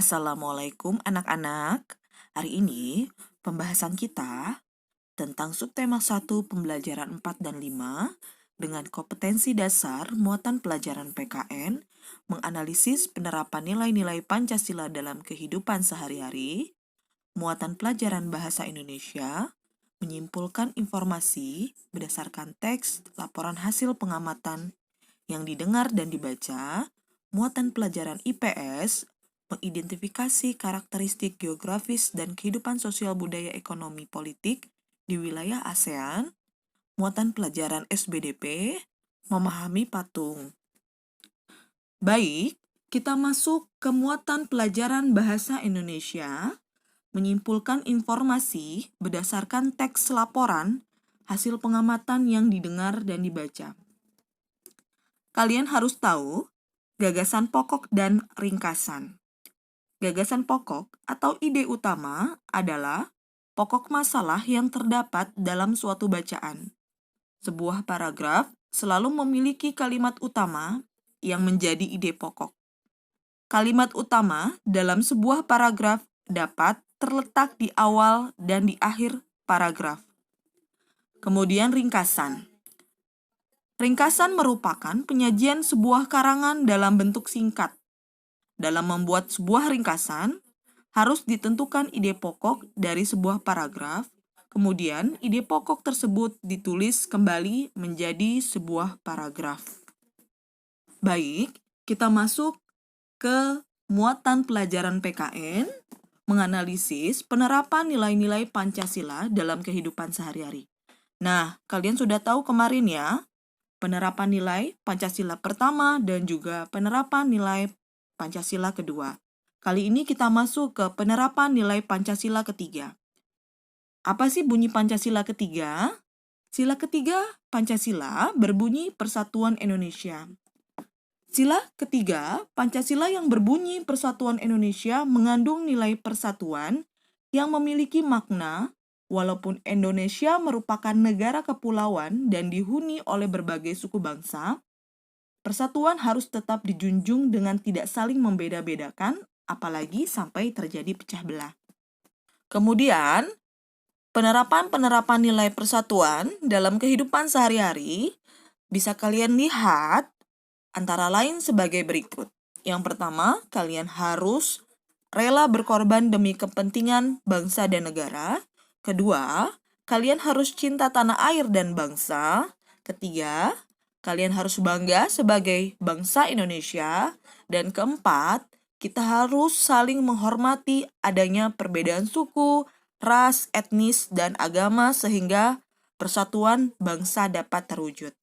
Assalamualaikum anak-anak. Hari ini pembahasan kita tentang subtema 1 pembelajaran 4 dan 5 dengan kompetensi dasar muatan pelajaran PKN menganalisis penerapan nilai-nilai Pancasila dalam kehidupan sehari-hari, muatan pelajaran bahasa Indonesia, menyimpulkan informasi berdasarkan teks laporan hasil pengamatan yang didengar dan dibaca, muatan pelajaran IPS, mengidentifikasi karakteristik geografis dan kehidupan sosial budaya ekonomi politik di wilayah ASEAN, muatan pelajaran SBDP, memahami patung. Baik, kita masuk ke muatan pelajaran bahasa Indonesia, menyimpulkan informasi berdasarkan teks laporan hasil pengamatan yang didengar dan dibaca. Kalian harus tahu gagasan pokok dan ringkasan. Gagasan pokok atau ide utama adalah pokok masalah yang terdapat dalam suatu bacaan. Sebuah paragraf selalu memiliki kalimat utama yang menjadi ide pokok. Kalimat utama dalam sebuah paragraf dapat terletak di awal dan di akhir paragraf. Kemudian ringkasan. Ringkasan merupakan penyajian sebuah karangan dalam bentuk singkat. Dalam membuat sebuah ringkasan, harus ditentukan ide pokok dari sebuah paragraf, kemudian ide pokok tersebut ditulis kembali menjadi sebuah paragraf. Baik, kita masuk ke muatan pelajaran PKN, menganalisis penerapan nilai-nilai Pancasila dalam kehidupan sehari-hari. Nah, kalian sudah tahu kemarin ya, penerapan nilai Pancasila pertama dan juga penerapan nilai Pancasila kedua. Kali ini kita masuk ke penerapan nilai Pancasila ketiga. Apa sih bunyi Pancasila ketiga? Sila ketiga Pancasila berbunyi Persatuan Indonesia. Sila ketiga Pancasila yang berbunyi Persatuan Indonesia mengandung nilai persatuan yang memiliki makna walaupun Indonesia merupakan negara kepulauan dan dihuni oleh berbagai suku bangsa, persatuan harus tetap dijunjung dengan tidak saling membeda-bedakan, apalagi sampai terjadi pecah belah. Kemudian, penerapan nilai persatuan dalam kehidupan sehari-hari bisa kalian lihat antara lain sebagai berikut. Yang pertama, kalian harus rela berkorban demi kepentingan bangsa dan negara. Kedua, kalian harus cinta tanah air dan bangsa. Ketiga, kalian harus bangga sebagai bangsa Indonesia. Dan keempat, kita harus saling menghormati adanya perbedaan suku, ras, etnis, dan agama sehingga persatuan bangsa dapat terwujud.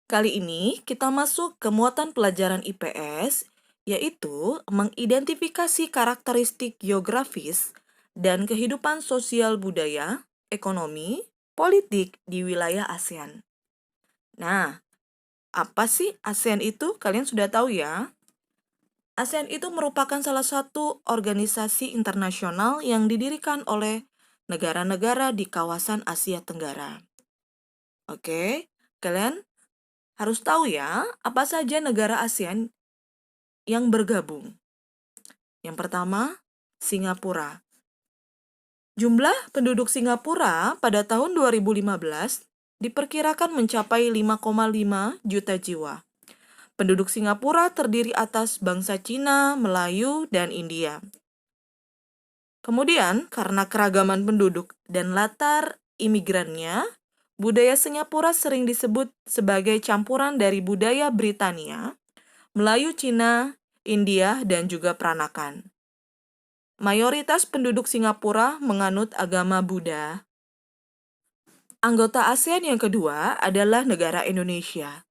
Kali ini kita masuk ke muatan pelajaran IPS, yaitu mengidentifikasi karakteristik geografis dan kehidupan sosial budaya, ekonomi, politik di wilayah ASEAN. Nah, apa sih ASEAN itu? Kalian sudah tahu ya? ASEAN itu merupakan salah satu organisasi internasional yang didirikan oleh negara-negara di kawasan Asia Tenggara. Oke, kalian harus tahu ya, apa saja negara ASEAN yang bergabung. Yang pertama, Singapura. Jumlah penduduk Singapura pada tahun 2015 diperkirakan mencapai 5,5 juta jiwa. Penduduk Singapura terdiri atas bangsa Cina, Melayu, dan India. Kemudian, karena keragaman penduduk dan latar imigrannya, budaya Singapura sering disebut sebagai campuran dari budaya Britania, Melayu Cina, India, dan juga Peranakan. Mayoritas penduduk Singapura menganut agama Buddha. Anggota ASEAN yang kedua adalah negara Indonesia.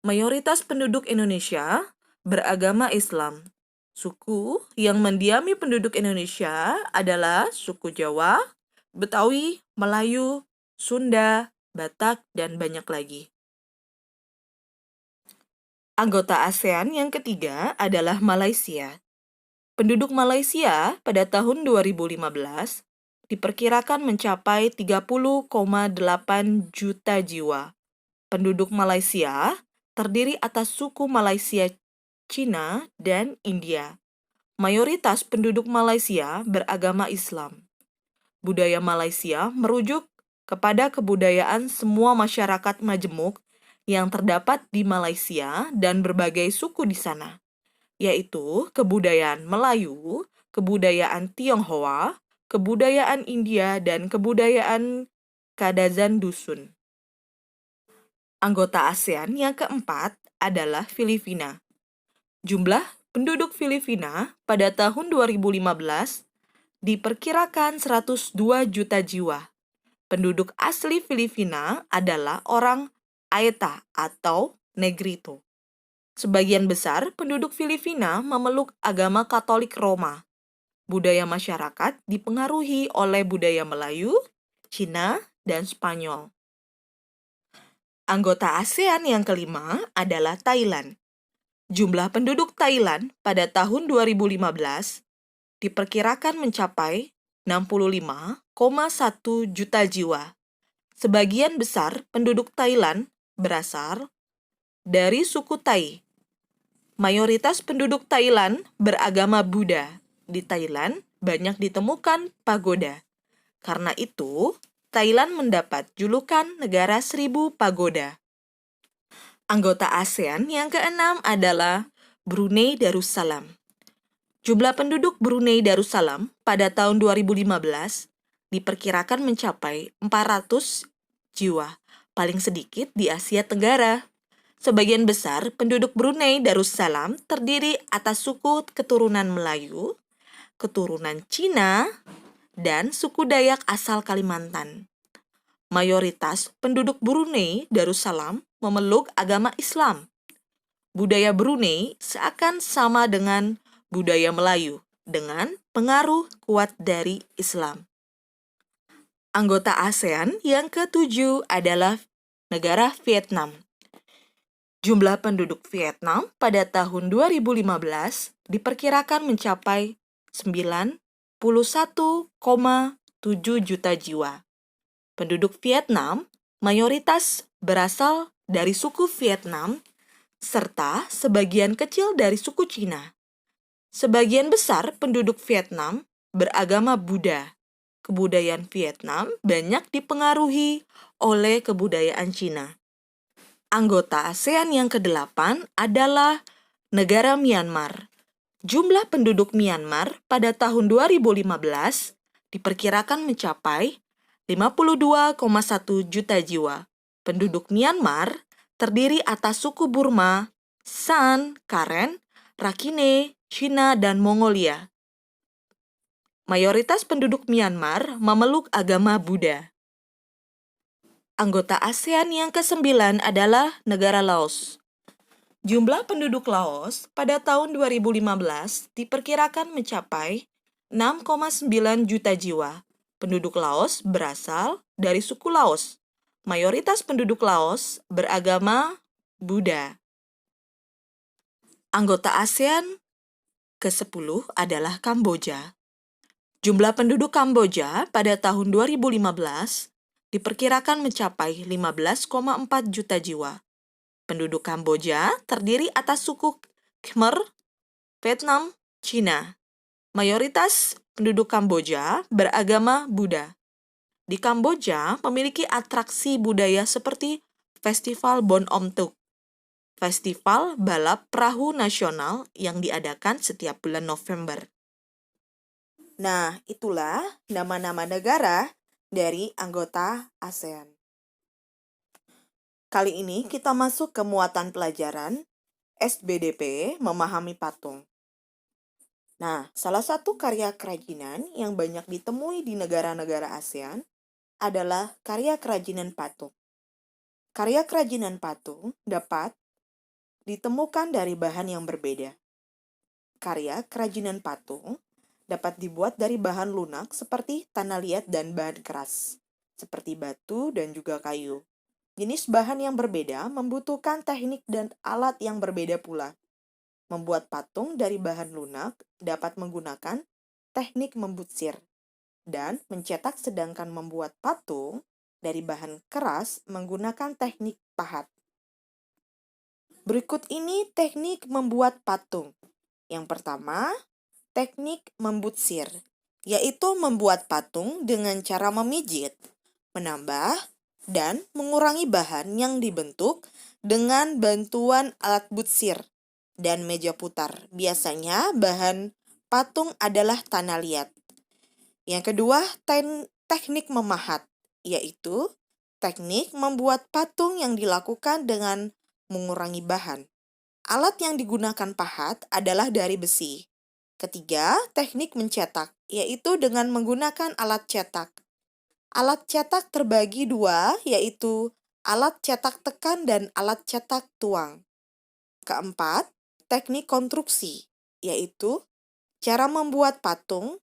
Mayoritas penduduk Indonesia beragama Islam. Suku yang mendiami penduduk Indonesia adalah suku Jawa, Betawi, Melayu, Sunda, Batak, dan banyak lagi. Anggota ASEAN yang ketiga adalah Malaysia. Penduduk Malaysia pada tahun 2015 diperkirakan mencapai 30,8 juta jiwa. Penduduk Malaysia terdiri atas suku Malaysia, Cina, dan India. Mayoritas penduduk Malaysia beragama Islam. Budaya Malaysia merujuk kepada kebudayaan semua masyarakat majemuk yang terdapat di Malaysia dan berbagai suku di sana, yaitu kebudayaan Melayu, kebudayaan Tionghoa, kebudayaan India, dan kebudayaan Kadazan Dusun. Anggota ASEAN yang keempat adalah Filipina. Jumlah penduduk Filipina pada tahun 2015 diperkirakan 102 juta jiwa. Penduduk asli Filipina adalah orang Aeta atau Negrito. Sebagian besar penduduk Filipina memeluk agama Katolik Roma. Budaya masyarakat dipengaruhi oleh budaya Melayu, Cina, dan Spanyol. Anggota ASEAN yang kelima adalah Thailand. Jumlah penduduk Thailand pada tahun 2015 diperkirakan mencapai 65,1 juta jiwa. Sebagian besar penduduk Thailand berasal dari suku Tai. Mayoritas penduduk Thailand beragama Buddha. Di Thailand banyak ditemukan pagoda. Karena itu, Thailand mendapat julukan negara 1000 pagoda. Anggota ASEAN yang keenam adalah Brunei Darussalam. Jumlah penduduk Brunei Darussalam pada tahun 2015 diperkirakan mencapai 400 jiwa, paling sedikit di Asia Tenggara. Sebagian besar penduduk Brunei Darussalam terdiri atas suku keturunan Melayu, keturunan Cina, dan suku Dayak asal Kalimantan. Mayoritas penduduk Brunei Darussalam memeluk agama Islam. Budaya Brunei seakan sama dengan budaya Melayu dengan pengaruh kuat dari Islam. Anggota ASEAN yang ketujuh adalah negara Vietnam. Jumlah penduduk Vietnam pada tahun 2015 diperkirakan mencapai 91,7 juta jiwa. Penduduk Vietnam mayoritas berasal dari suku Vietnam serta sebagian kecil dari suku Cina. Sebagian besar penduduk Vietnam beragama Buddha. Kebudayaan Vietnam banyak dipengaruhi oleh kebudayaan Cina. Anggota ASEAN yang ke-8 adalah negara Myanmar. Jumlah penduduk Myanmar pada tahun 2015 diperkirakan mencapai 52,1 juta jiwa. Penduduk Myanmar terdiri atas suku Burma, San, Karen, Rakhine, Cina, dan Mongolia. Mayoritas penduduk Myanmar memeluk agama Buddha. Anggota ASEAN yang ke-9 adalah negara Laos. Jumlah penduduk Laos pada tahun 2015 diperkirakan mencapai 6,9 juta jiwa. Penduduk Laos berasal dari suku Laos. Mayoritas penduduk Laos beragama Buddha. Anggota ASEAN ke-10 adalah Kamboja. Jumlah penduduk Kamboja pada tahun 2015 diperkirakan mencapai 15,4 juta jiwa. Penduduk Kamboja terdiri atas suku Khmer, Vietnam, Cina. Mayoritas penduduk Kamboja beragama Buddha. Di Kamboja memiliki atraksi budaya seperti Festival Bon Om Tuk, festival balap perahu nasional yang diadakan setiap bulan November. Nah, itulah nama-nama negara dari anggota ASEAN. Kali ini kita masuk ke muatan pelajaran SBDP Memahami Patung. Nah, salah satu karya kerajinan yang banyak ditemui di negara-negara ASEAN adalah karya kerajinan patung. Karya kerajinan patung dapat ditemukan dari bahan yang berbeda. Karya kerajinan patung dapat dibuat dari bahan lunak seperti tanah liat dan bahan keras, seperti batu dan juga kayu. Jenis bahan yang berbeda membutuhkan teknik dan alat yang berbeda pula. Membuat patung dari bahan lunak dapat menggunakan teknik membutsir dan mencetak, sedangkan membuat patung dari bahan keras menggunakan teknik pahat. Berikut ini teknik membuat patung. Yang pertama, teknik membutsir, yaitu membuat patung dengan cara memijit, menambah, dan mengurangi bahan yang dibentuk dengan bantuan alat butsir dan meja putar. Biasanya bahan patung adalah tanah liat. Yang kedua, teknik memahat, yaitu teknik membuat patung yang dilakukan dengan mengurangi bahan. Alat yang digunakan pahat adalah dari besi. Ketiga, teknik mencetak, yaitu dengan menggunakan alat cetak. Alat cetak terbagi dua, yaitu alat cetak tekan dan alat cetak tuang. Keempat, teknik konstruksi, yaitu cara membuat patung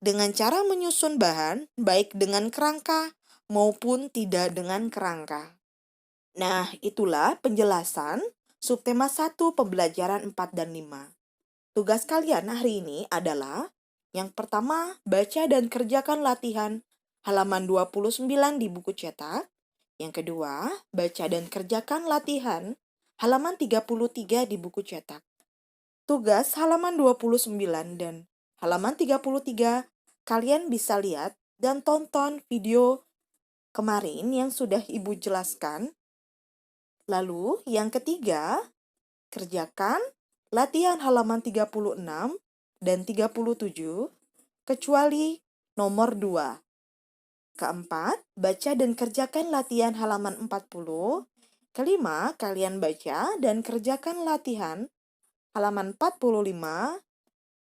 dengan cara menyusun bahan, baik dengan kerangka maupun tidak dengan kerangka. Nah, itulah penjelasan subtema 1 pembelajaran 4 dan 5. Tugas kalian hari ini adalah yang pertama, baca dan kerjakan latihan halaman 29 di buku cetak. Yang kedua, baca dan kerjakan latihan halaman 33 di buku cetak. Tugas halaman 29 dan halaman 33 kalian bisa lihat dan tonton video kemarin yang sudah Ibu jelaskan. Lalu yang ketiga, kerjakan latihan halaman 36 dan 37, kecuali nomor 2. Keempat, baca dan kerjakan latihan halaman 40. Kelima, kalian baca dan kerjakan latihan halaman 45.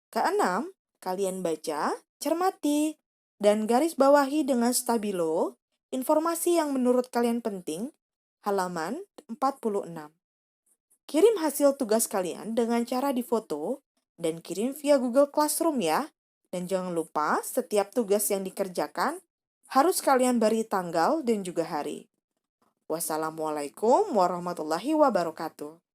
Keenam, kalian baca, cermati, dan garis bawahi dengan stabilo informasi yang menurut kalian penting, halaman 46. Kirim hasil tugas kalian dengan cara difoto dan kirim via Google Classroom ya. Dan jangan lupa setiap tugas yang dikerjakan harus kalian beri tanggal dan juga hari. Wassalamualaikum warahmatullahi wabarakatuh.